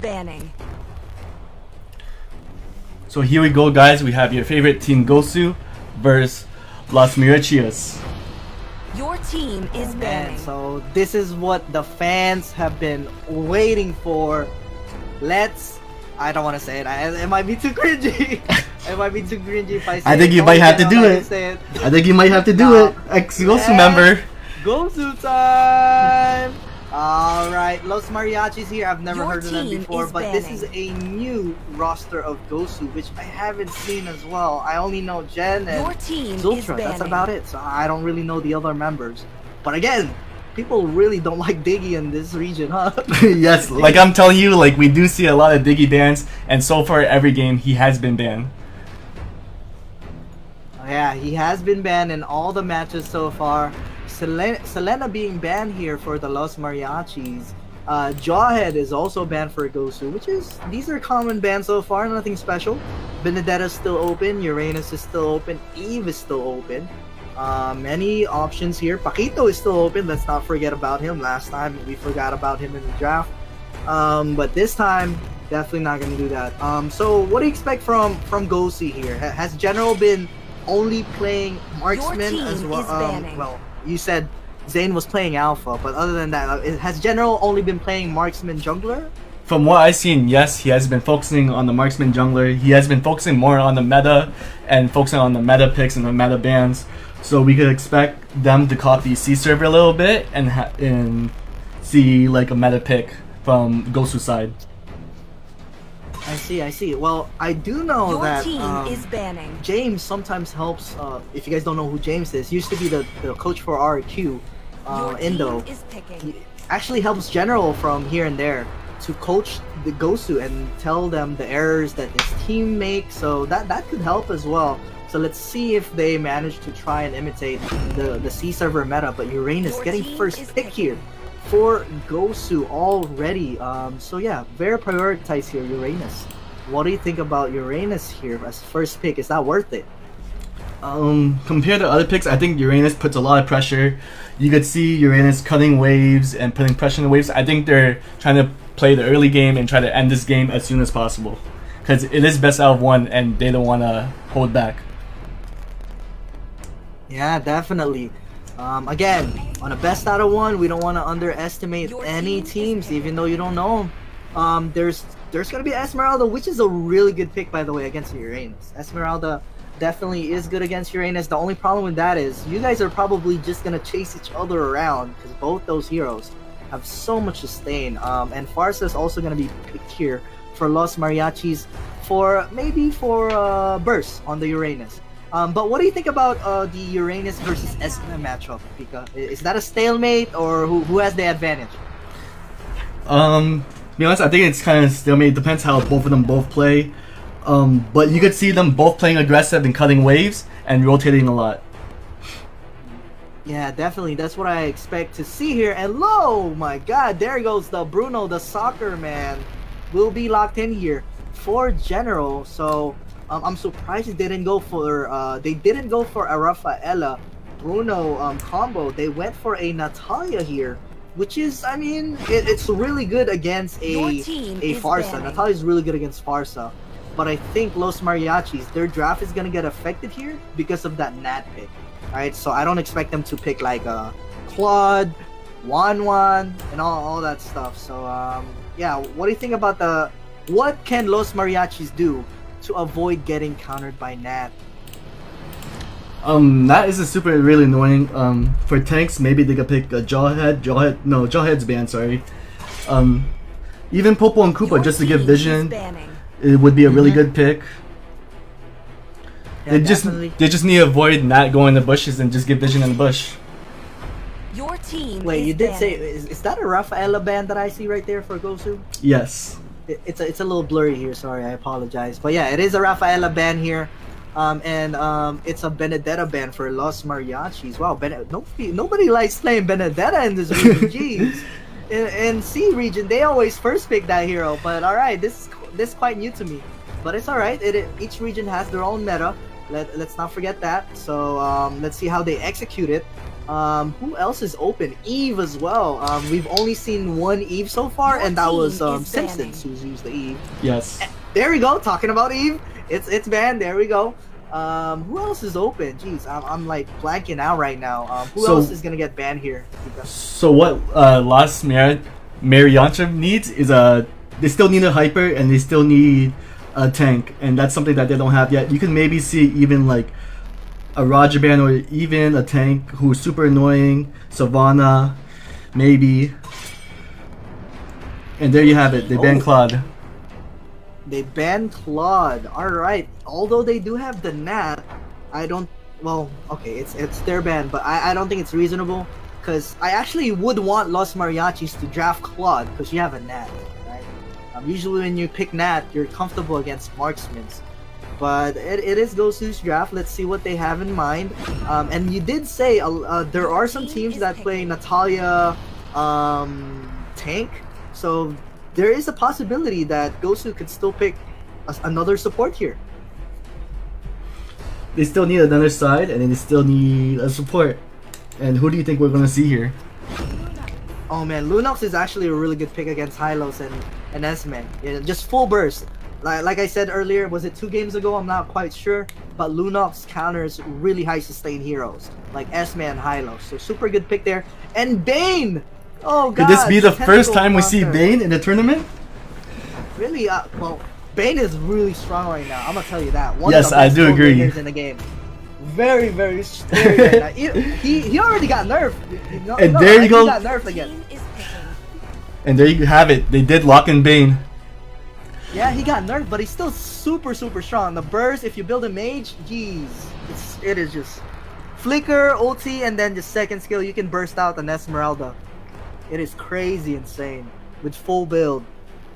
banning. So here we go, guys. We have your favorite team GOSU versus Las Mariachis. Your team is banning. So this is what the fans have been waiting for. I don't want to say it. It might be too cringy. It might be too cringy if I say it. I think you might have to do it. I think you might have to do it. Ex-GOSU member. GOSU time! Alright, Los Mariachis here. I've never heard of them before, but this is a new roster of GOSU, which I haven't seen as well. I only know Jen and Zultra. That's about it. So I don't really know the other members. But again, people really don't like Diggy in this region, huh? Yes, like I'm telling you, like we do see a lot of Diggy bans, and so far every game he has been banned. Yeah, he has been banned in all the matches so far. Selena being banned here for the Los Mariachis. Jawhead is also banned for GOSU, these are common bans so far, nothing special. Benedetta's still open, Uranus is still open, Eve is still open. Many options here. Paquito is still open, let's not forget about him. Last time we forgot about him in the draft. But this time, definitely not going to do that. So what do you expect from GOSU here? Has General been only playing marksman as well? Well, you said Zane was playing alpha, but other than that, has General only been playing marksman jungler? From what I've seen, yes, he has been focusing on the marksman jungler. He has been focusing more on the meta and focusing on the meta picks and the meta bans. So we could expect them to copy C server a little bit and see like a meta pick from GOSU side. I see. Well, I do know that is banning. James sometimes helps. If you guys don't know who James is, used to be the coach for RQ, Indo. He actually helps General from here and there to coach the GOSU and tell them the errors that his team makes. So that could help as well. So let's see if they manage to try and imitate the C server meta. But Uranus getting first pick here for GOSU already. So yeah, very prioritized here, Uranus. What do you think about Uranus here as first pick? Is that worth it? Compared to other picks, I think Uranus puts a lot of pressure. You could see Uranus cutting waves and putting pressure on the waves. I think they're trying to play the early game and try to end this game as soon as possible, because it is best out of one and they don't want to hold back. Yeah, definitely. Again, on a best out of one, we don't want to underestimate any teams, even though you don't know them. There's gonna be Esmeralda, which is a really good pick, by the way, against Uranus. Esmeralda definitely is good against Uranus. The only problem with that is you guys are probably just gonna chase each other around, because both those heroes have so much sustain. And Farsa is also gonna be picked here for Los Mariachis for burst on the Uranus. But what do you think about the Uranus versus Esme matchup, Pika? Is that a stalemate, or who has the advantage? To be honest, I think it's kind of stalemate. It depends how both of them play. But you could see them both playing aggressive and cutting waves and rotating a lot. Yeah, definitely. That's what I expect to see here. And oh my God, there goes the Bruno, the soccer man, will be locked in here for General. So I'm surprised they didn't go for a Rafaela Bruno combo. They went for a Natalia here, which is, I mean, it's really good against a Farsa. Natalia is really good against Farsa, but I think Los Mariachis, their draft is gonna get affected here because of that Nat pick. Alright, so I don't expect them to pick like a Claude, Wan, and all that stuff. So yeah, what do you think about what can Los Mariachis do to avoid getting countered by Nat? That is really annoying. For tanks, maybe they could pick a Jawhead's banned, sorry. Even Popo and Koopa, just to give vision, it would be a really good pick. Yeah, they just need to avoid not going in the bushes and just give vision in the bush. Your team. Wait, you did say, is that a Rafaela band that I see right there for GOSU? Yes. It's a little blurry here, sorry, I apologize. But yeah, it is a Rafaela band here. It's a Benedetta band for Los Mariachis. Wow, nobody likes playing Benedetta in this region. Jeez. In C region, they always first pick that hero. But alright, this is quite new to me. But it's alright, each region has their own meta. Let's not forget that. So let's see how they execute it. Who else is open? Eve as well. We've only seen one Eve so far, Your and that was team is Simpsons banning. who's used the Eve. Yes. There we go. Talking about Eve, it's banned. There we go. Who else is open? Jeez, I'm like blanking out right now. Who So- else is gonna get banned here? So what Las Mariachis needs is they still need a hyper and they still need a tank, and that's something that they don't have yet. You can maybe see even like a Roger ban or even a tank who's super annoying, Savannah, maybe. And there you have it. They banned Oh. Claude. They banned Claude. All right. Although they do have the NAT, I don't. Well, okay, it's their ban, but I don't think it's reasonable because I actually would want Los Mariachis to draft Claude because you have a NAT, right? Usually when you pick NAT, you're comfortable against marksmans. But it is GOSU's draft. Let's see what they have in mind. And you did say there are some teams that play Natalia tank, so there is a possibility that GOSU could still pick another support here. They still need another side, and then they still need a support. And who do you think we're gonna see here? Oh man, Lunox is actually a really good pick against Hylos and S-Man. Yeah, just full burst. Like I said earlier, was it 2 games ago? I'm not quite sure. But Lunox counters really high sustain heroes like S-Man and Hylos. So super good pick there. And Bane! Oh god! Could this be the first tentacle time we see counter. Bane in the tournament? Really? Well, Bane is really strong right now. I'm gonna tell you that. One Yes, of the I best do gold agree. diggers in the game. Very, very scary right now. He already got nerfed. And there you go. He got nerfed again. Team is picking. And there you have it. They did lock in Bane. Yeah, he got nerfed, but he's still super, super strong. The burst, if you build a mage, jeez, it is just flicker, ulti, and then just second skill, you can burst out an Esmeralda. It is crazy insane with full build.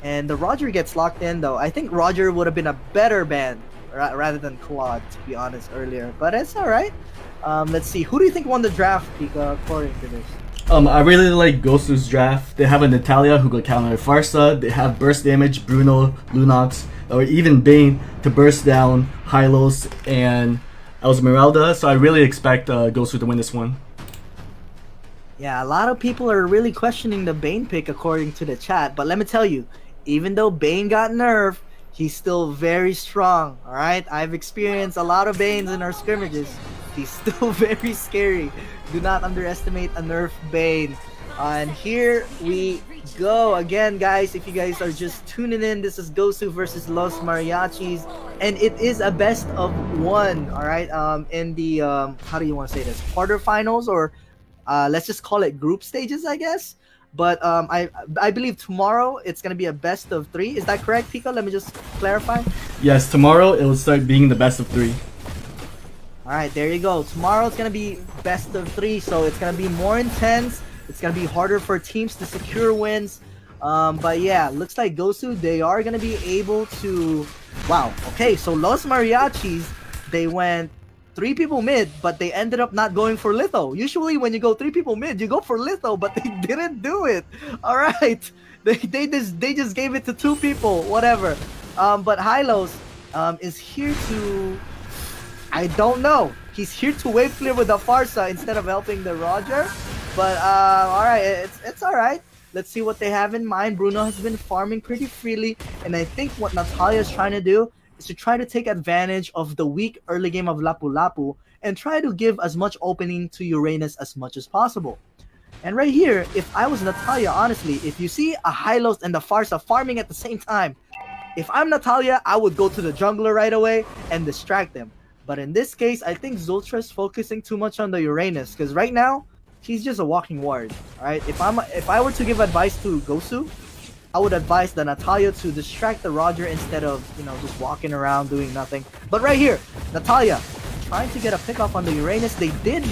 And the Roger gets locked in though. I think Roger would have been a better ban rather than Claude, to be honest, earlier. But it's alright. Let's see. Who do you think won the draft, Pika, according to this? I really like GOSU's draft. They have a Natalia who could counter Farsa. They have burst damage, Bruno, Lunox, or even Bane to burst down Hylos and Esmeralda. So I really expect GOSU to win this one. Yeah, a lot of people are really questioning the Bane pick according to the chat. But let me tell you, even though Bane got nerfed, he's still very strong, alright? I've experienced a lot of Banes in our scrimmages. He's still very scary. Do not underestimate a nerf Bane. And here we go again, guys. If you guys are just tuning in, this is GOSU versus Los Mariachis, and it is a best of 1. All right. In the how do you want to say this? Quarterfinals, or let's just call it group stages, I guess. But I believe tomorrow it's gonna be a best of 3. Is that correct, Pika? Let me just clarify. Yes, tomorrow it will start being the best of 3. Alright, there you go. Tomorrow it's gonna be best of 3, so it's gonna be more intense. It's gonna be harder for teams to secure wins. But yeah, looks like GOSU, they are gonna be able to... Wow, okay, so Los Mariachis, they went 3 people mid, but they ended up not going for Litho. Usually when you go 3 people mid, you go for Litho, but they didn't do it. Alright, they just gave it to 2 people, whatever. But Hylos is here to... I don't know. He's here to wave clear with the Farsa instead of helping the Roger. But alright, it's alright. Let's see what they have in mind. Bruno has been farming pretty freely, and I think what Natalia is trying to do is to try to take advantage of the weak early game of Lapu Lapu and try to give as much opening to Uranus as much as possible. And right here, if I was Natalia, honestly, if you see a Hylos and the Farsa farming at the same time, if I'm Natalia, I would go to the jungler right away and distract them. But in this case, I think Zultra is focusing too much on the Uranus, because right now, he's just a walking ward. Alright, if I were to give advice to GOSU, I would advise the Natalia to distract the Roger instead of, you know, just walking around doing nothing. But right here, Natalia trying to get a pick off on the Uranus. They did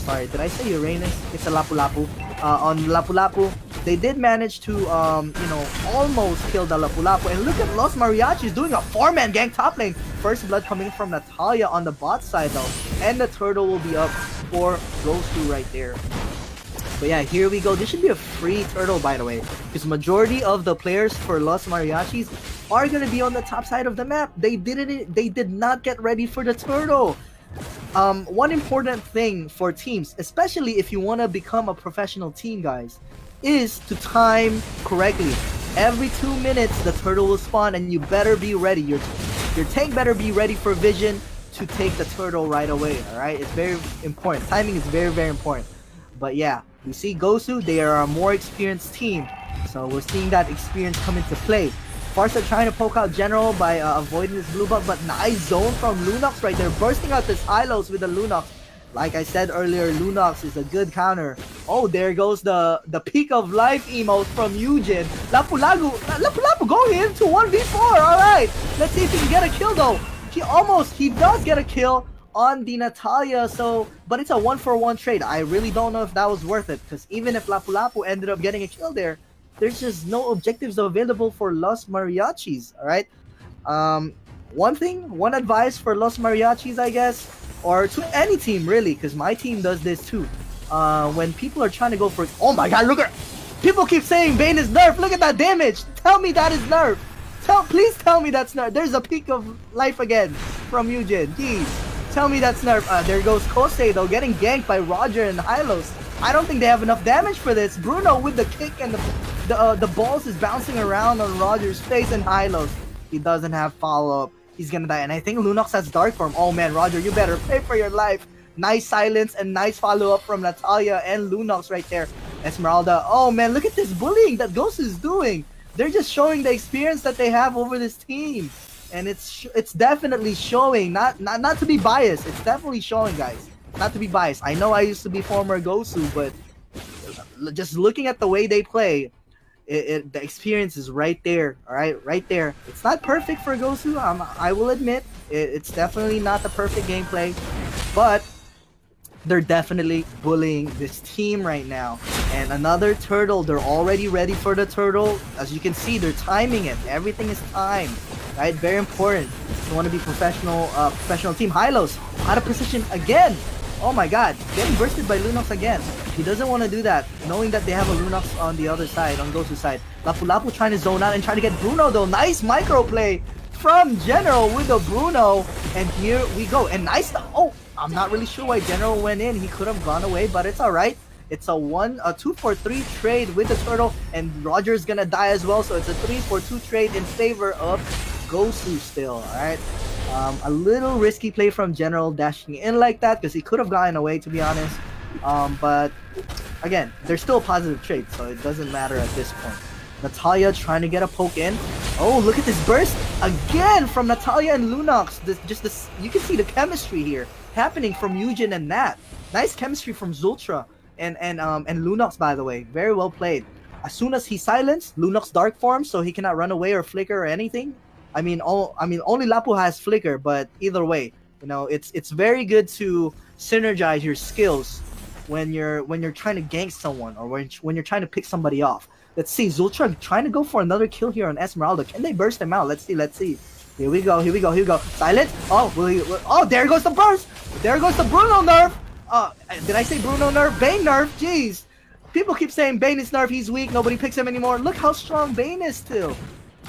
sorry, did I say Uranus? It's a Lapu Lapu. On Lapu Lapu, they did manage to you know, almost kill the Lapu Lapu. And look at Los Mariachis doing a 4-man gang top lane. First blood coming from Natalia on the bot side though. And the turtle will be up for GOSU right there. But yeah, here we go. This should be a free turtle, by the way, because majority of the players for Los Mariachis are gonna be on the top side of the map. They did not get ready for the turtle. one important thing for teams, especially if you want to become a professional team, guys, is to time correctly. Every 2 minutes, the turtle will spawn, and you better be ready. Your tank better be ready for vision to take the turtle right away. All right, it's very important. Timing is very, very important. But yeah, we see GOSU. They are a more experienced team, so we're seeing that experience come into play. Farsa trying to poke out General by avoiding this blue buff, but nice zone from Lunox right there, bursting out this Hylos with the Lunox. Like I said earlier, Lunox is a good counter. Oh, there goes the peak of life emote from Eugen. Lapu Lapu going into 1v4. All right, let's see if he can get a kill though. He does get a kill on the Natalia. So, but it's a 1-for-1 trade. I really don't know if that was worth it, because even if Lapu Lapu ended up getting a kill there, there's just no objectives available for Los Mariachis. All right. One advice for Los Mariachis, I guess, or to any team really, because my team does this too. When people are trying to go for, oh my god, look at, people keep saying Bane is nerfed. Look at that damage. Tell me that is nerfed. Please tell me that's nerfed. There's a peak of life again from Eugen. Jeez. Tell me that's nerfed. There goes Kosei though, getting ganked by Roger and Hylos. I don't think they have enough damage for this. Bruno with the kick, and the balls is bouncing around on Roger's face, and Hylos, he doesn't have follow-up. He's gonna die, and I think Lunox has dark form. Oh man, Roger, you better pay for your life. Nice silence and nice follow-up from Natalia and Lunox right there. Esmeralda, oh man, look at this bullying that GOSU is doing. They're just showing the experience that they have over this team, and it's definitely showing. Not to be biased, it's definitely showing, guys. Not to be biased. I know I used to be former GOSU, but just looking at the way they play, the experience is right there. All right, right there. It's not perfect for GOSU. I will admit it's definitely not the perfect gameplay, but they're definitely bullying this team right now. And another turtle. They're already ready for the turtle. As you can see, they're timing it. Everything is timed. Right, very important. You want to be professional team. Hylos out of position again. Oh my god, getting bursted by Lunox again. He doesn't want to do that, knowing that they have a Lunox on the other side, on GOSU's side. Lapu Lapu trying to zone out and trying to get Bruno though. Nice micro play from General with the Bruno. And here we go. And nice, oh, I'm not really sure why General went in. He could have gone away, but it's alright. It's a 2-for-3 trade with the turtle, and Roger's gonna die as well. So it's a 3-for-2 trade in favor of GOSU still, alright? A little risky play from General dashing in like that, because he could have gotten away, to be honest. But again, there's still a positive trade, so it doesn't matter at this point. Natalia trying to get a poke in. Oh, look at this burst again from Natalia and Lunox. You can see the chemistry here happening from Eugen and Nat. Nice chemistry from Zultra and Lunox, by the way. Very well played. As soon as he silenced, Lunox dark form, so he cannot run away or flicker or anything. I mean, only Lapu has flicker, but either way, you know, it's very good to synergize your skills when you're trying to gank someone, or when you're trying to pick somebody off. Let's see, Zultra trying to go for another kill here on Esmeralda. Can they burst him out? Let's see. Here we go. Silent. Oh, there goes the burst. There goes the Bruno nerf. Did I say Bruno nerf? Bane nerf. Jeez. People keep saying Bane is nerf. He's weak. Nobody picks him anymore. Look how strong Bane is still.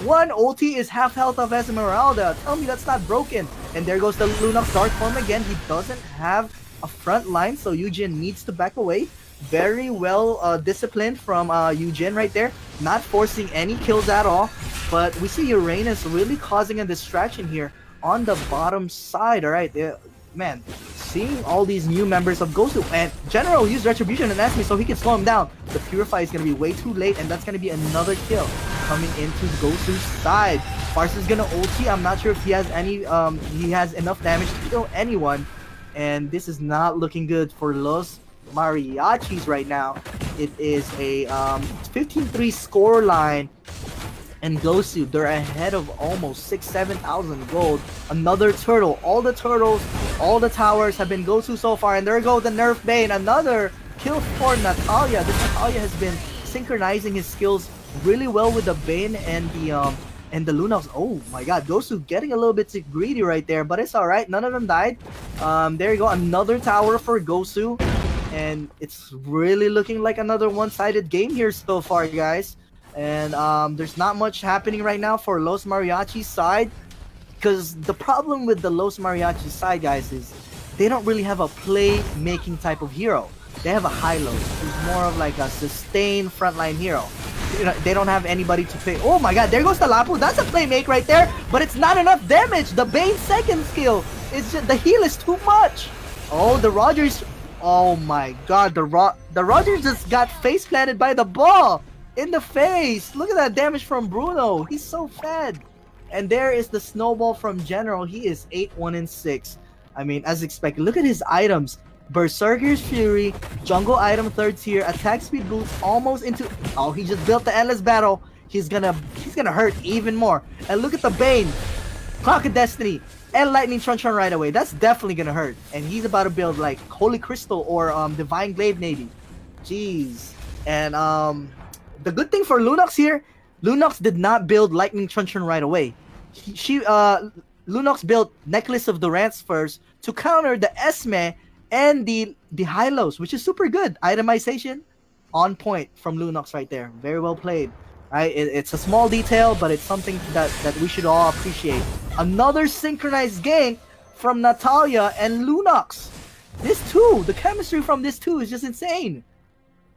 One ulti is half health of Esmeralda. Tell me that's not broken. And there goes the Lunox dark form again. He doesn't have a front line, so Eugen needs to back away. Very well disciplined from Eugen right there. Not forcing any kills at all. But we see Uranus really causing a distraction here on the bottom side. Alright, man, seeing all these new members of GOSU, and General used Retribution and Esme so he can slow him down. The Purify is going to be way too late, and that's going to be another kill coming into GOSU's side. Farsa is going to ulti. I'm not sure if he has he has enough damage to kill anyone, and this is not looking good for Los Mariachis right now. It is a 15-3 score line, and GOSU, they're ahead of almost 7,000 gold. Another turtle. All the turtles, all the towers have been GOSU so far, and there goes the nerf Bane. Another kill for Natalia. This Natalia has been synchronizing his skills really well with the Bane and the Lunox. Oh my god, GOSU getting a little bit too greedy right there, but it's alright. None of them died. There you go, another tower for GOSU, and it's really looking like another one-sided game here so far, guys. And there's not much happening right now for Los Mariachis side, because the problem with the Los Mariachis side, guys, is they don't really have a play-making type of hero. They have a Hylos, who's more of like a sustained frontline hero. You know, they don't have anybody to play. Oh my god, there goes the Lapu. That's a play make right there, but it's not enough damage. The Bane's second skill is just, the heal is too much. Oh, the Rogers. Oh my god, the Rogers just got face planted by the ball in the face. Look at that damage from Bruno. He's so fed. And there is the snowball from General. He is 8-1-6. I mean, as expected. Look at his items. Berserker's Fury, jungle item 3rd tier, attack speed boost almost into. Oh, he just built the endless battle. He's gonna hurt even more. And look at the Bane, Clock of Destiny, and Lightning Truncheon right away. That's definitely gonna hurt. And he's about to build like Holy Crystal or Divine Glaive maybe. Jeez. And the good thing for Lunox here, Lunox did not build Lightning Truncheon right away. Lunox built Necklace of Durance first to counter the Esme and the Hylos, which is super good. Itemization on point from Lunox right there. Very well played. Right? It's a small detail, but it's something that we should all appreciate. Another synchronized game from Natalia and Lunox. This too, the chemistry from this too is just insane.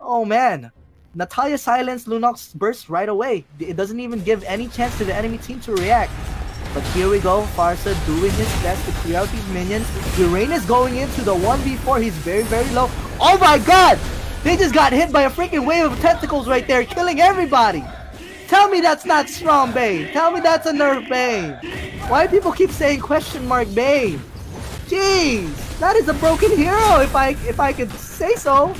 Oh man. Natalia silenced Lunox burst right away. It doesn't even give any chance to the enemy team to react. But here we go, Farsa doing his best to clear out these minions. Uranus going into the 1v4, he's very, very low. Oh my god! They just got hit by a freaking wave of tentacles right there, killing everybody! Tell me that's not strong Bane! Tell me that's a nerf Bane! Why do people keep saying question mark Bane? Jeez! That is a broken hero, if I could say so.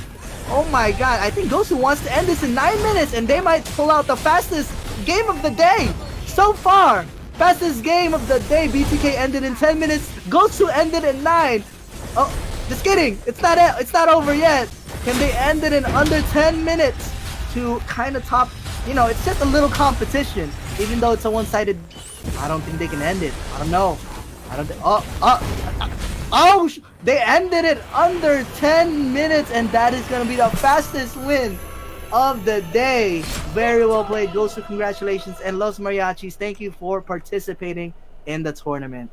Oh my god, I think GOSU wants to end this in 9 minutes, and they might pull out the fastest game of the day so far. Fastest game of the day. BTK ended in 10 minutes. GOSU ended in 9. Oh, just kidding. It's not over yet. Can they end it in under 10 minutes to kind of top? You know, it's just a little competition. Even though it's a one-sided, I don't think they can end it. I don't know. They ended it under 10 minutes, and that is gonna be the fastest win of the day. Very well played, GOSU. Congratulations, and Los Mariachis, thank you for participating in the tournament.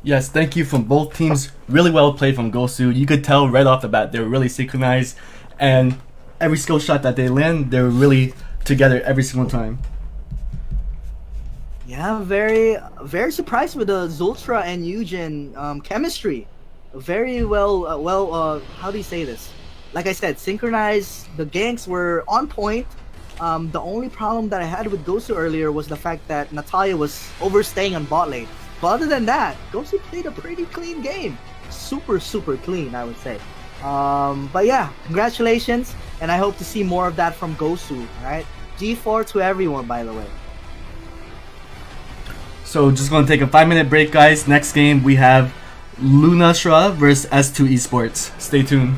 Yes, thank you from both teams. Really well played from GOSU. You could tell right off the bat they were really synchronized, and every skill shot that they land, they were really together every single time. Yeah, very surprised with the Zultra and Eugen chemistry. Very well, how do you say this? Like I said, synchronized. The ganks were on point. The only problem that I had with GOSU earlier was the fact that Natalia was overstaying on bot lane. But other than that, GOSU played a pretty clean game. Super clean, I would say. But yeah, congratulations, and I hope to see more of that from GOSU. Alright? G4 to everyone, by the way. So just going to take a 5-minute break, guys. Next game we have Lunastra versus S2 Esports. Stay tuned.